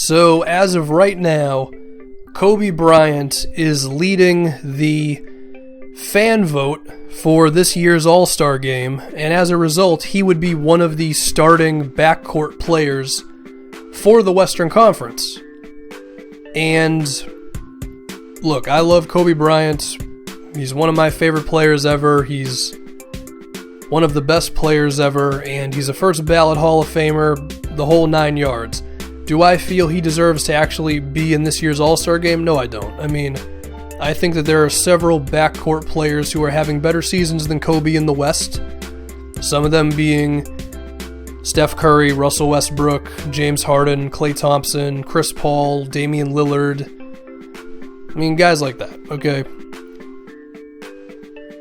So as of right now, Kobe Bryant is leading the fan vote for this year's All-Star game, and as a result, he would be one of the starting backcourt players for the Western Conference. And look, I love Kobe Bryant. He's one of my favorite players ever. He's one of the best players ever, and he's a first ballot Hall of Famer, the whole 9 yards. Do I feel he deserves to actually be in this year's All-Star game? No, I don't. I mean, I think that there are several backcourt players who are having better seasons than Kobe in the West. Some of them being Steph Curry, Russell Westbrook, James Harden, Klay Thompson, Chris Paul, Damian Lillard. I mean, guys like that, okay?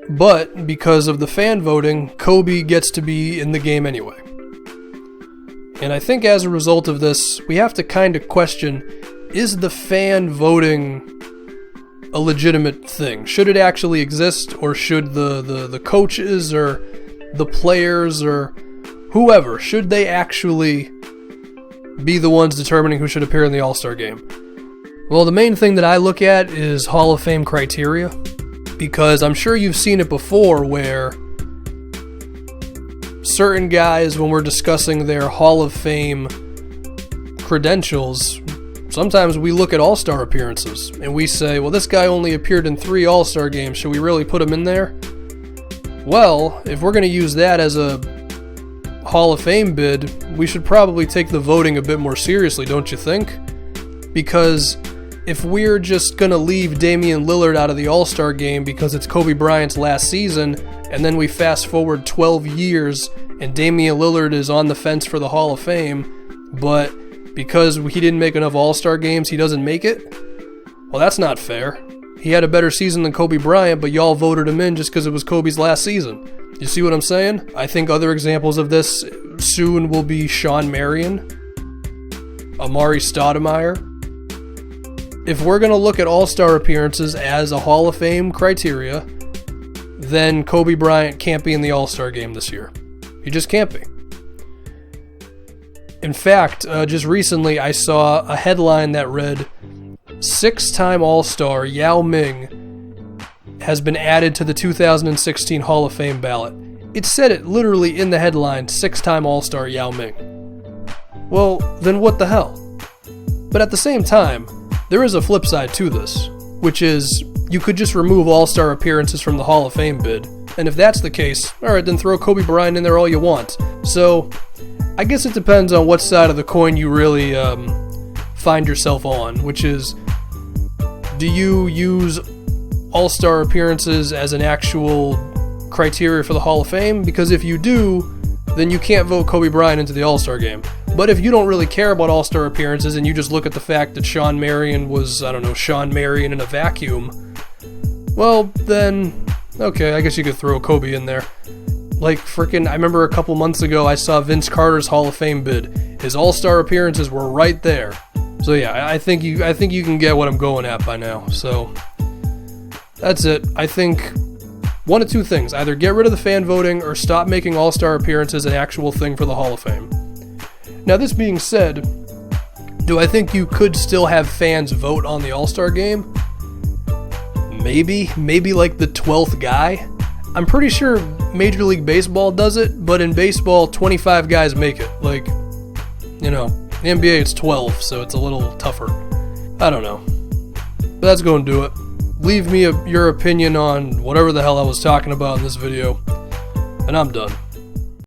But because of the fan voting, Kobe gets to be in the game anyway. And I think as a result of this, we have to kind of question, is the fan voting a legitimate thing? Should it actually exist, or should the coaches or the players or whoever, should they actually be the ones determining who should appear in the All-Star game? Well, the main thing that I look at is Hall of Fame criteria, because I'm sure you've seen it before where certain guys, when we're discussing their Hall of Fame credentials, sometimes we look at All-Star appearances and we say, well, this guy only appeared in 3 All-Star games. Should we really put him in there? Well, if we're going to use that as a Hall of Fame bid, we should probably take the voting a bit more seriously, don't you think? Because if we're just going to leave Damian Lillard out of the All-Star game because it's Kobe Bryant's last season, and then we fast forward 12 years and Damian Lillard is on the fence for the Hall of Fame, but because he didn't make enough All-Star games, he doesn't make it? Well, that's not fair. He had a better season than Kobe Bryant, but y'all voted him in just because it was Kobe's last season. You see what I'm saying? I think other examples of this soon will be Shawn Marion, Amari Stoudemire. If we're going to look at All-Star appearances as a Hall of Fame criteria, then Kobe Bryant can't be in the All-Star game this year. He just can't be. In fact, just recently I saw a headline that read, 6-time All-Star Yao Ming has been added to the 2016 Hall of Fame ballot. It said it literally in the headline, 6-time All-Star Yao Ming. Well, then what the hell? But at the same time, there is a flip side to this, which is you could just remove All-Star appearances from the Hall of Fame bid, and if that's the case, alright, then throw Kobe Bryant in there all you want. So, I guess it depends on what side of the coin you really find yourself on, which is, do you use All-Star appearances as an actual criteria for the Hall of Fame? Because if you do, then you can't vote Kobe Bryant into the All-Star game. But if you don't really care about All-Star appearances and you just look at the fact that Shawn Marion was, Shawn Marion in a vacuum, well, then, okay, I guess you could throw Kobe in there. Like, I remember a couple months ago I saw Vince Carter's Hall of Fame bid. His All-Star appearances were right there. So yeah, I think you can get what I'm going at by now. So, that's it. I think one of two things. Either get rid of the fan voting or stop making All-Star appearances an actual thing for the Hall of Fame. Now, this being said, do I think you could still have fans vote on the All-Star game? Maybe like the 12th guy. I'm pretty sure Major League Baseball does it, but in baseball, 25 guys make it. Like, the NBA it's 12, so it's a little tougher. I don't know. But that's going to do it. Leave me your opinion on whatever the hell I was talking about in this video, and I'm done.